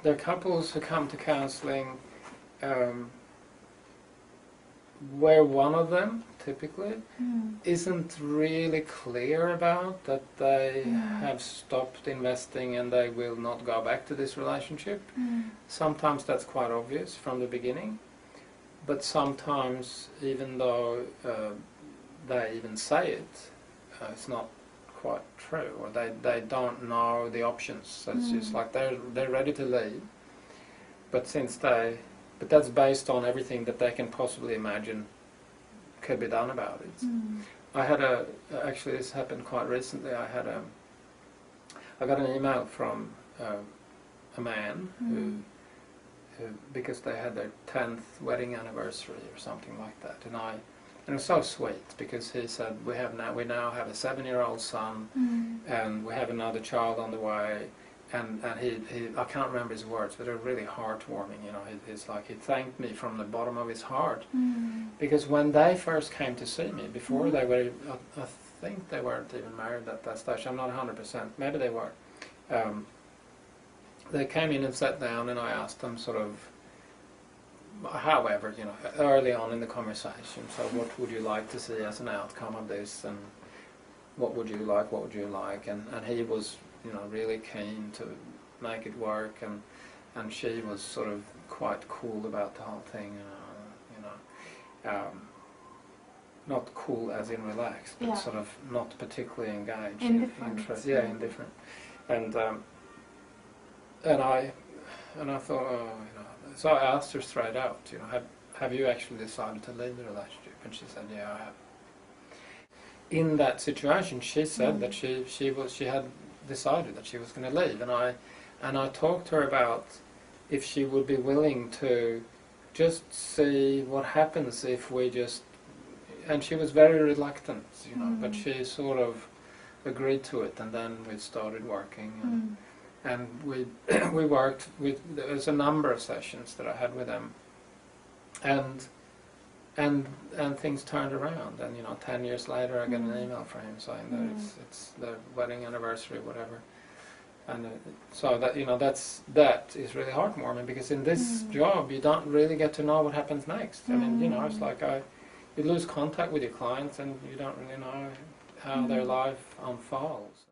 there are couples who come to counselling where one of them, typically, isn't really clear about that they have stopped investing and they will not go back to this relationship. Sometimes that's quite obvious from the beginning, but sometimes, even though they even say it, it's not quite true, or they don't know the options. So it's just like they're ready to leave, but but that's based on everything that they can possibly imagine could be done about it. I had actually this happened quite recently. I got an email from a man who because they had their 10th wedding anniversary or something like that, and it was so sweet because he said we now have a 7-year-old son and we have another child on the way. And he I can't remember his words, but they're really heartwarming. You know, it's like he thanked me from the bottom of his heart, because when they first came to see me, before they were, I think they weren't even married at that stage. I'm not 100%. Maybe they were. They came in and sat down, and I asked them sort of, however, you know, early on in the conversation. So, what would you like to see as an outcome of this, and what would you like? What would you like? And he was, you know, really keen to make it work, and she was sort of quite cool about the whole thing, not cool as in relaxed, but sort of not particularly engaged. Indifferent. Indifferent. And I thought, oh, you know, so I asked her straight out, you know, have you actually decided to leave the relationship? And she said, yeah, I have. In that situation, she said that she had decided that she was going to leave, and I talked to her about if she would be willing to just see what happens if we just, and she was very reluctant, you know, but she sort of agreed to it, and then we started working, and we worked with, there was a number of sessions that I had with them, and things turned around, and you know, 10 years later I get an email from him saying that it's their wedding anniversary, whatever, and so that, you know, that is really heartwarming, because in this job you don't really get to know what happens next. I mean, you know, it's like you lose contact with your clients and you don't really know how their life unfolds.